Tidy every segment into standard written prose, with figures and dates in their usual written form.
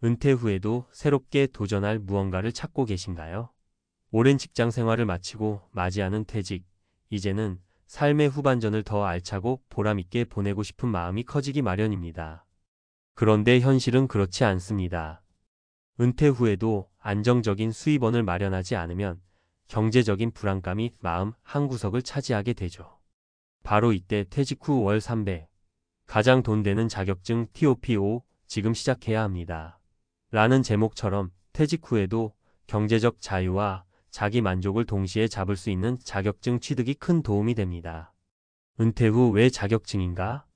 은퇴 후에도 새롭게 도전할 무언가를 찾고 계신가요? 오랜 직장 생활을 마치고 맞이하는 퇴직, 이제는 삶의 후반전을 더 알차고 보람있게 보내고 싶은 마음이 커지기 마련입니다. 그런데 현실은 그렇지 않습니다. 은퇴 후에도 안정적인 수입원을 마련하지 않으면 경제적인 불안감이 마음 한구석을 차지하게 되죠. 바로 이때 퇴직 후 월 300, 가장 돈 되는 자격증 TOP5 지금 시작해야 합니다. 라는 제목처럼 퇴직 후에도 경제적 자유와 자기 만족을 동시에 잡을 수 있는 자격증 취득이 큰 도움이 됩니다. 은퇴 후 왜 자격증인가?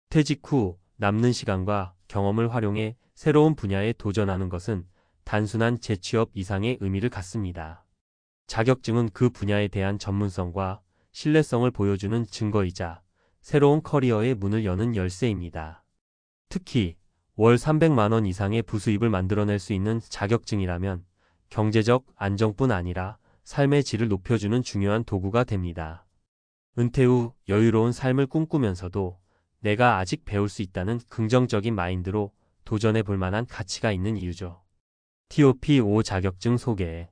퇴직 후 남는 시간과 경험을 활용해 새로운 분야에 도전하는 것은 단순한 재취업 이상의 의미를 갖습니다. 자격증은 그 분야에 대한 전문성과 신뢰성을 보여주는 증거이자 새로운 커리어의 문을 여는 열쇠입니다. 특히 월 300만 원 이상의 부수입을 만들어낼 수 있는 자격증이라면 경제적 안정뿐 아니라 삶의 질을 높여주는 중요한 도구가 됩니다. 은퇴 후 여유로운 삶을 꿈꾸면서도 내가 아직 배울 수 있다는 긍정적인 마인드로 도전해 볼 만한 가치가 있는 이유죠. TOP5 자격증 소개.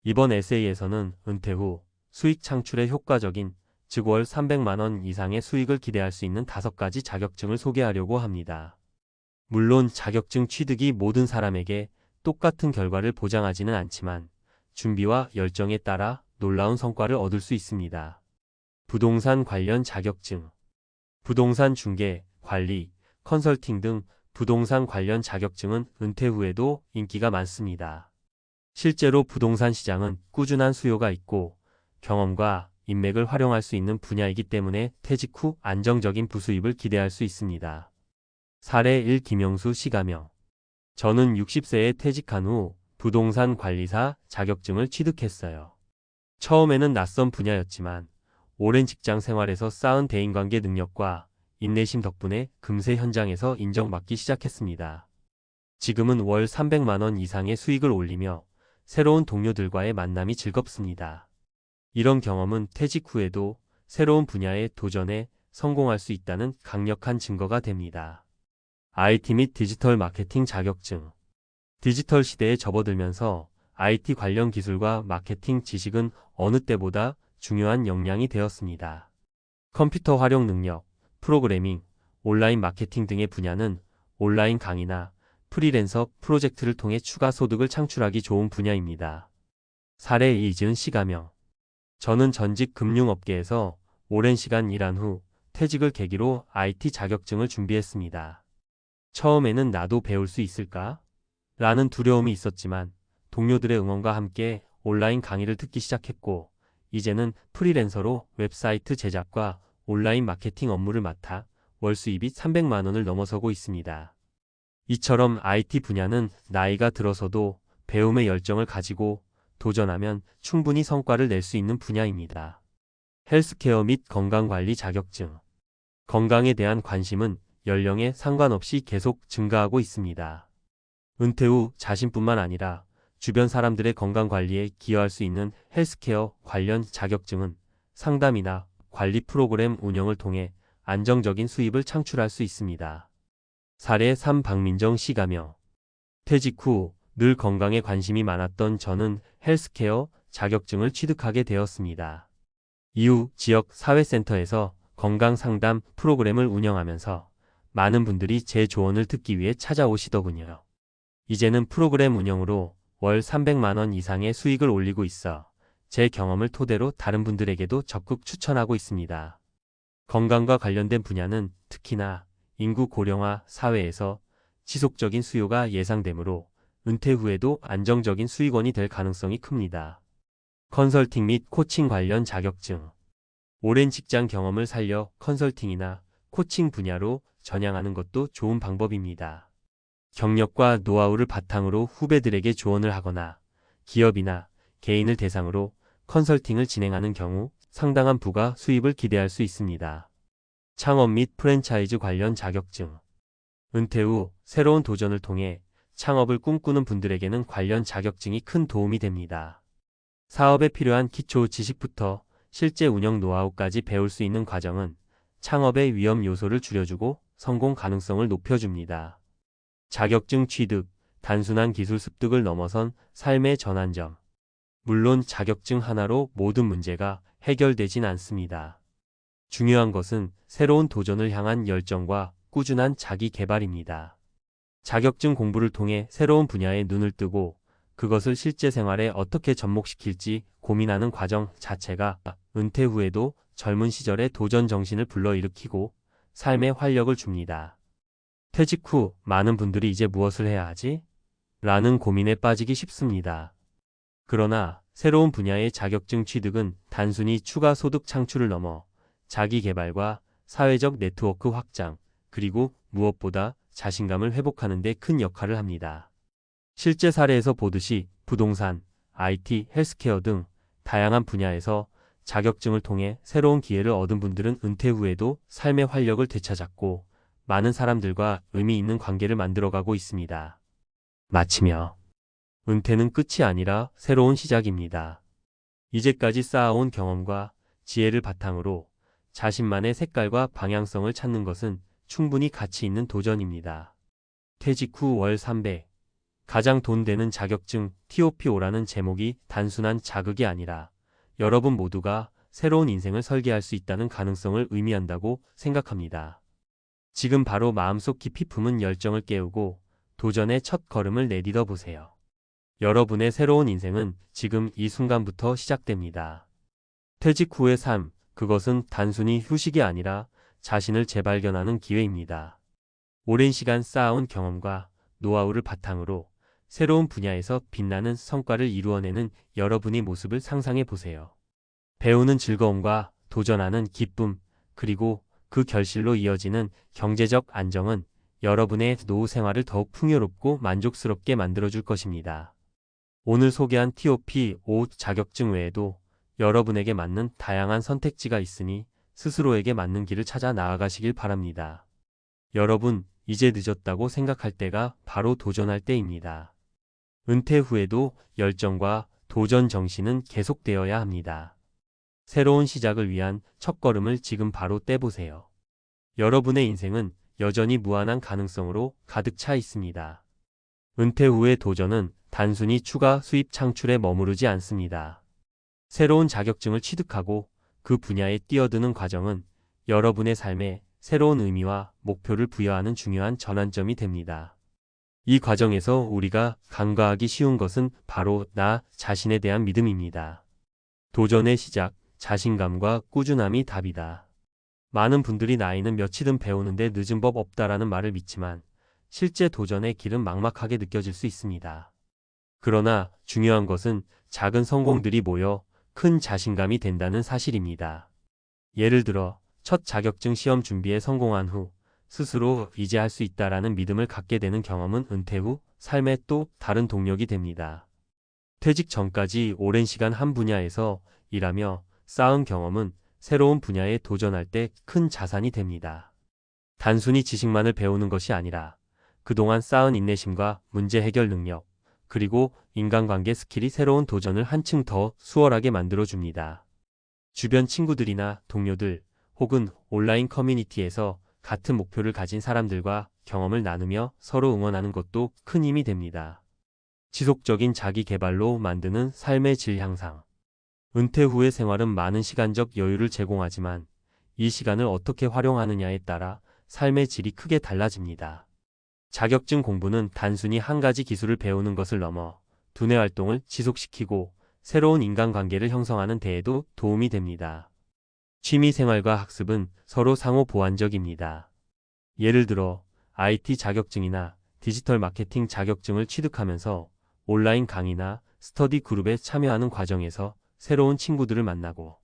이번 에세이에서는 은퇴 후 수익 창출에 효과적인, 즉 월 300만 원 이상의 수익을 기대할 수 있는 5가지 자격증을 소개하려고 합니다. 물론 자격증 취득이 모든 사람에게 똑같은 결과를 보장하지는 않지만 준비와 열정에 따라 놀라운 성과를 얻을 수 있습니다. 부동산 관련 자격증. 부동산 중개, 관리, 컨설팅 등 부동산 관련 자격증은 은퇴 후에도 인기가 많습니다. 실제로 부동산 시장은 꾸준한 수요가 있고 경험과 인맥을 활용할 수 있는 분야이기 때문에 퇴직 후 안정적인 부수입을 기대할 수 있습니다. 사례 1. 김영수 씨 가명. 저는 60세에 퇴직한 후 부동산 관리사 자격증을 취득했어요. 처음에는 낯선 분야였지만 오랜 직장 생활에서 쌓은 대인관계 능력과 인내심 덕분에 금세 현장에서 인정받기 시작했습니다. 지금은 월 300만 원 이상의 수익을 올리며 새로운 동료들과의 만남이 즐겁습니다. 이런 경험은 퇴직 후에도 새로운 분야에 도전해 성공할 수 있다는 강력한 증거가 됩니다. IT 및 디지털 마케팅 자격증. 디지털 시대에 접어들면서 IT 관련 기술과 마케팅 지식은 어느 때보다 중요한 역량이 되었습니다. 컴퓨터 활용 능력, 프로그래밍, 온라인 마케팅 등의 분야는 온라인 강의나 프리랜서 프로젝트를 통해 추가 소득을 창출하기 좋은 분야입니다. 사례 이지은 씨 가명. 저는 전직 금융업계에서 오랜 시간 일한 후 퇴직을 계기로 IT 자격증을 준비했습니다. 처음에는 나도 배울 수 있을까? 라는 두려움이 있었지만 동료들의 응원과 함께 온라인 강의를 듣기 시작했고 이제는 프리랜서로 웹사이트 제작과 온라인 마케팅 업무를 맡아 월 수입이 300만 원을 넘어서고 있습니다. 이처럼 IT 분야는 나이가 들어서도 배움의 열정을 가지고 도전하면 충분히 성과를 낼 수 있는 분야입니다. 헬스케어 및 건강관리 자격증. 건강에 대한 관심은 연령에 상관없이 계속 증가하고 있습니다. 은퇴 후 자신뿐만 아니라 주변 사람들의 건강관리에 기여할 수 있는 헬스케어 관련 자격증은 상담이나 관리 프로그램 운영을 통해 안정적인 수입을 창출할 수 있습니다. 사례 3. 박민정 씨 가명. 퇴직 후 늘 건강에 관심이 많았던 저는 헬스케어 자격증을 취득하게 되었습니다. 이후 지역 사회센터에서 건강상담 프로그램을 운영하면서 많은 분들이 제 조언을 듣기 위해 찾아오시더군요. 이제는 프로그램 운영으로 월 300만 원 이상의 수익을 올리고 있어 제 경험을 토대로 다른 분들에게도 적극 추천하고 있습니다. 건강과 관련된 분야는 특히나 인구 고령화 사회에서 지속적인 수요가 예상되므로 은퇴 후에도 안정적인 수익원이 될 가능성이 큽니다. 컨설팅 및 코칭 관련 자격증. 오랜 직장 경험을 살려 컨설팅이나 코칭 분야로 전향하는 것도 좋은 방법입니다. 경력과 노하우를 바탕으로 후배들에게 조언을 하거나 기업이나 개인을 대상으로 컨설팅을 진행하는 경우 상당한 부가 수입을 기대할 수 있습니다. 창업 및 프랜차이즈 관련 자격증. 은퇴 후 새로운 도전을 통해 창업을 꿈꾸는 분들에게는 관련 자격증이 큰 도움이 됩니다. 사업에 필요한 기초 지식부터 실제 운영 노하우까지 배울 수 있는 과정은 창업의 위험 요소를 줄여주고 성공 가능성을 높여줍니다. 자격증 취득, 단순한 기술 습득을 넘어선 삶의 전환점. 물론 자격증 하나로 모든 문제가 해결되진 않습니다. 중요한 것은 새로운 도전을 향한 열정과 꾸준한 자기 개발입니다. 자격증 공부를 통해 새로운 분야에 눈을 뜨고 그것을 실제 생활에 어떻게 접목시킬지 고민하는 과정 자체가 은퇴 후에도 젊은 시절의 도전 정신을 불러일으키고 삶에 활력을 줍니다. 퇴직 후 많은 분들이 이제 무엇을 해야 하지? 라는 고민에 빠지기 쉽습니다. 그러나 새로운 분야의 자격증 취득은 단순히 추가 소득 창출을 넘어 자기 개발과 사회적 네트워크 확장, 그리고 무엇보다 자신감을 회복하는 데 큰 역할을 합니다. 실제 사례에서 보듯이 부동산, IT, 헬스케어 등 다양한 분야에서 자격증을 통해 새로운 기회를 얻은 분들은 은퇴 후에도 삶의 활력을 되찾았고 많은 사람들과 의미 있는 관계를 만들어가고 있습니다. 마치며 은퇴는 끝이 아니라 새로운 시작입니다. 이제까지 쌓아온 경험과 지혜를 바탕으로 자신만의 색깔과 방향성을 찾는 것은 충분히 가치 있는 도전입니다. 퇴직 후 월 300. 가장 돈 되는 자격증 TOPO라는 제목이 단순한 자극이 아니라 여러분 모두가 새로운 인생을 설계할 수 있다는 가능성을 의미한다고 생각합니다. 지금 바로 마음속 깊이 품은 열정을 깨우고 도전의 첫 걸음을 내딛어 보세요. 여러분의 새로운 인생은 지금 이 순간부터 시작됩니다. 퇴직 후의 삶, 그것은 단순히 휴식이 아니라 자신을 재발견하는 기회입니다. 오랜 시간 쌓아온 경험과 노하우를 바탕으로 새로운 분야에서 빛나는 성과를 이루어내는 여러분의 모습을 상상해 보세요. 배우는 즐거움과 도전하는 기쁨, 그리고 그 결실로 이어지는 경제적 안정은 여러분의 노후 생활을 더욱 풍요롭고 만족스럽게 만들어줄 것입니다. 오늘 소개한 TOP5 자격증 외에도 여러분에게 맞는 다양한 선택지가 있으니 스스로에게 맞는 길을 찾아 나아가시길 바랍니다. 여러분, 이제 늦었다고 생각할 때가 바로 도전할 때입니다. 은퇴 후에도 열정과 도전 정신은 계속되어야 합니다. 새로운 시작을 위한 첫걸음을 지금 바로 떼보세요. 여러분의 인생은 여전히 무한한 가능성으로 가득 차 있습니다. 은퇴 후의 도전은 단순히 추가 수입 창출에 머무르지 않습니다. 새로운 자격증을 취득하고 그 분야에 뛰어드는 과정은 여러분의 삶에 새로운 의미와 목표를 부여하는 중요한 전환점이 됩니다. 이 과정에서 우리가 간과하기 쉬운 것은 바로 나 자신에 대한 믿음입니다. 도전의 시작, 자신감과 꾸준함이 답이다. 많은 분들이 나이는 몇이든 배우는데 늦은 법 없다라는 말을 믿지만 실제 도전의 길은 막막하게 느껴질 수 있습니다. 그러나 중요한 것은 작은 성공들이 모여 큰 자신감이 된다는 사실입니다. 예를 들어 첫 자격증 시험 준비에 성공한 후 스스로 이제 할 수 있다라는 믿음을 갖게 되는 경험은 은퇴 후 삶의 또 다른 동력이 됩니다. 퇴직 전까지 오랜 시간 한 분야에서 일하며 쌓은 경험은 새로운 분야에 도전할 때 큰 자산이 됩니다. 단순히 지식만을 배우는 것이 아니라 그동안 쌓은 인내심과 문제 해결 능력, 그리고 인간관계 스킬이 새로운 도전을 한층 더 수월하게 만들어줍니다. 주변 친구들이나 동료들 혹은 온라인 커뮤니티에서 같은 목표를 가진 사람들과 경험을 나누며 서로 응원하는 것도 큰 힘이 됩니다. 지속적인 자기 개발로 만드는 삶의 질 향상. 은퇴 후의 생활은 많은 시간적 여유를 제공하지만 이 시간을 어떻게 활용하느냐에 따라 삶의 질이 크게 달라집니다. 자격증 공부는 단순히 한 가지 기술을 배우는 것을 넘어 두뇌 활동을 지속시키고 새로운 인간관계를 형성하는 데에도 도움이 됩니다. 취미생활과 학습은 서로 상호 보완적입니다. 예를 들어 IT 자격증이나 디지털 마케팅 자격증을 취득하면서 온라인 강의나 스터디 그룹에 참여하는 과정에서 새로운 친구들을 만나고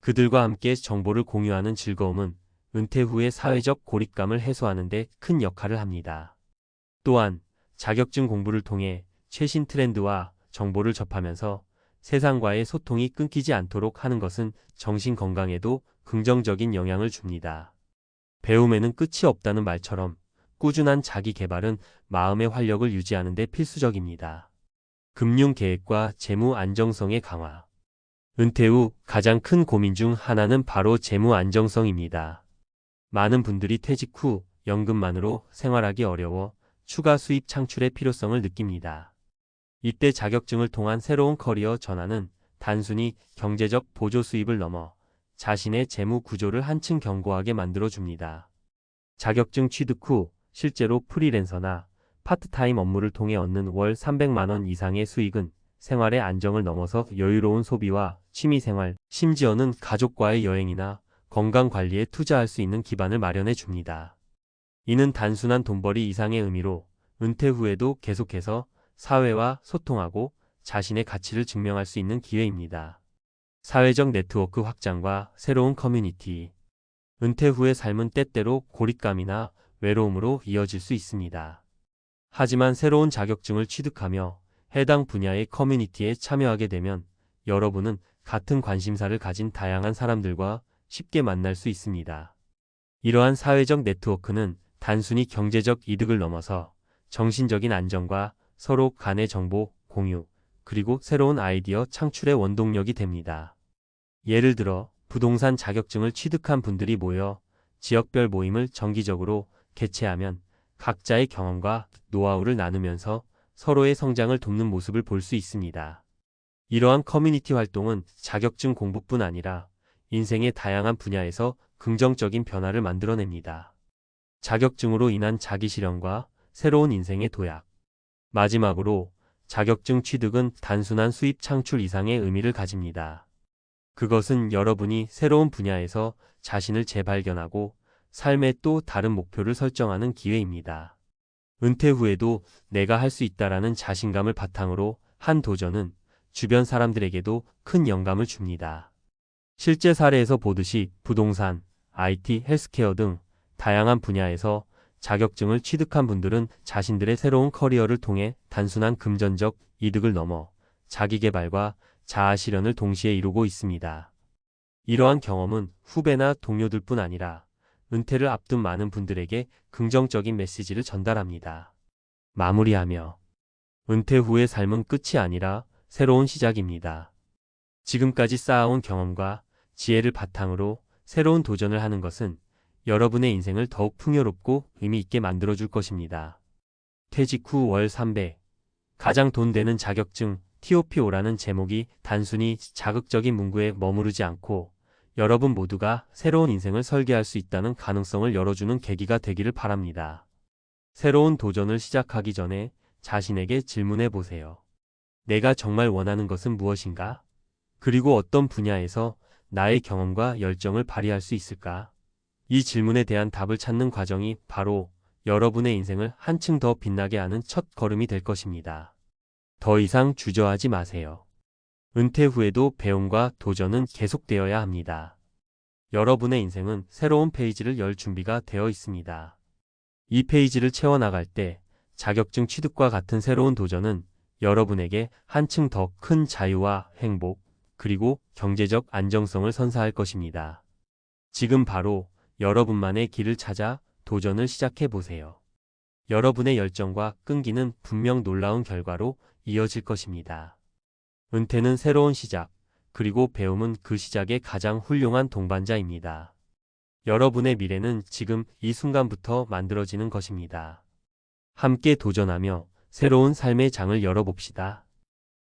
그들과 함께 정보를 공유하는 즐거움은 은퇴 후의 사회적 고립감을 해소하는 데 큰 역할을 합니다. 또한 자격증 공부를 통해 최신 트렌드와 정보를 접하면서 세상과의 소통이 끊기지 않도록 하는 것은 정신 건강에도 긍정적인 영향을 줍니다. 배움에는 끝이 없다는 말처럼 꾸준한 자기 개발은 마음의 활력을 유지하는 데 필수적입니다. 금융 계획과 재무 안정성의 강화. 은퇴 후 가장 큰 고민 중 하나는 바로 재무 안정성입니다. 많은 분들이 퇴직 후 연금만으로 생활하기 어려워 추가 수입 창출의 필요성을 느낍니다. 이때 자격증을 통한 새로운 커리어 전환은 단순히 경제적 보조 수입을 넘어 자신의 재무 구조를 한층 견고하게 만들어줍니다. 자격증 취득 후 실제로 프리랜서나 파트타임 업무를 통해 얻는 월 300만 원 이상의 수익은 생활의 안정을 넘어서 여유로운 소비와 취미생활, 심지어는 가족과의 여행이나 건강관리에 투자할 수 있는 기반을 마련해 줍니다. 이는 단순한 돈벌이 이상의 의미로 은퇴 후에도 계속해서 사회와 소통하고 자신의 가치를 증명할 수 있는 기회입니다. 사회적 네트워크 확장과 새로운 커뮤니티. 은퇴 후의 삶은 때때로 고립감이나 외로움으로 이어질 수 있습니다. 하지만 새로운 자격증을 취득하며 해당 분야의 커뮤니티에 참여하게 되면 여러분은 같은 관심사를 가진 다양한 사람들과 쉽게 만날 수 있습니다. 이러한 사회적 네트워크는 단순히 경제적 이득을 넘어서 정신적인 안정과 서로 간의 정보 공유, 그리고 새로운 아이디어 창출의 원동력이 됩니다. 예를 들어 부동산 자격증을 취득한 분들이 모여 지역별 모임을 정기적으로 개최하면 각자의 경험과 노하우를 나누면서 서로의 성장을 돕는 모습을 볼 수 있습니다. 이러한 커뮤니티 활동은 자격증 공부뿐 아니라 인생의 다양한 분야에서 긍정적인 변화를 만들어냅니다. 자격증으로 인한 자기 실현과 새로운 인생의 도약. 마지막으로 자격증 취득은 단순한 수입 창출 이상의 의미를 가집니다. 그것은 여러분이 새로운 분야에서 자신을 재발견하고 삶의 또 다른 목표를 설정하는 기회입니다. 은퇴 후에도 내가 할 수 있다라는 자신감을 바탕으로 한 도전은 주변 사람들에게도 큰 영감을 줍니다. 실제 사례에서 보듯이 부동산, IT, 헬스케어 등 다양한 분야에서 자격증을 취득한 분들은 자신들의 새로운 커리어를 통해 단순한 금전적 이득을 넘어 자기개발과 자아 실현을 동시에 이루고 있습니다. 이러한 경험은 후배나 동료들뿐 아니라 은퇴를 앞둔 많은 분들에게 긍정적인 메시지를 전달합니다. 마무리하며 은퇴 후의 삶은 끝이 아니라 새로운 시작입니다. 지금까지 쌓아온 경험과 지혜를 바탕으로 새로운 도전을 하는 것은 여러분의 인생을 더욱 풍요롭고 의미 있게 만들어줄 것입니다. 퇴직 후 월 300. 가장 돈 되는 자격증 TOPO라는 제목이 단순히 자극적인 문구에 머무르지 않고 여러분 모두가 새로운 인생을 설계할 수 있다는 가능성을 열어주는 계기가 되기를 바랍니다. 새로운 도전을 시작하기 전에 자신에게 질문해 보세요. 내가 정말 원하는 것은 무엇인가? 그리고 어떤 분야에서 나의 경험과 열정을 발휘할 수 있을까? 이 질문에 대한 답을 찾는 과정이 바로 여러분의 인생을 한층 더 빛나게 하는 첫 걸음이 될 것입니다. 더 이상 주저하지 마세요. 은퇴 후에도 배움과 도전은 계속되어야 합니다. 여러분의 인생은 새로운 페이지를 열 준비가 되어 있습니다. 이 페이지를 채워나갈 때 자격증 취득과 같은 새로운 도전은 여러분에게 한층 더 큰 자유와 행복, 그리고 경제적 안정성을 선사할 것입니다. 지금 바로 여러분만의 길을 찾아 도전을 시작해 보세요. 여러분의 열정과 끈기는 분명 놀라운 결과로 이어질 것입니다. 은퇴는 새로운 시작, 그리고 배움은 그 시작의 가장 훌륭한 동반자입니다. 여러분의 미래는 지금 이 순간부터 만들어지는 것입니다. 함께 도전하며 새로운 삶의 장을 열어봅시다.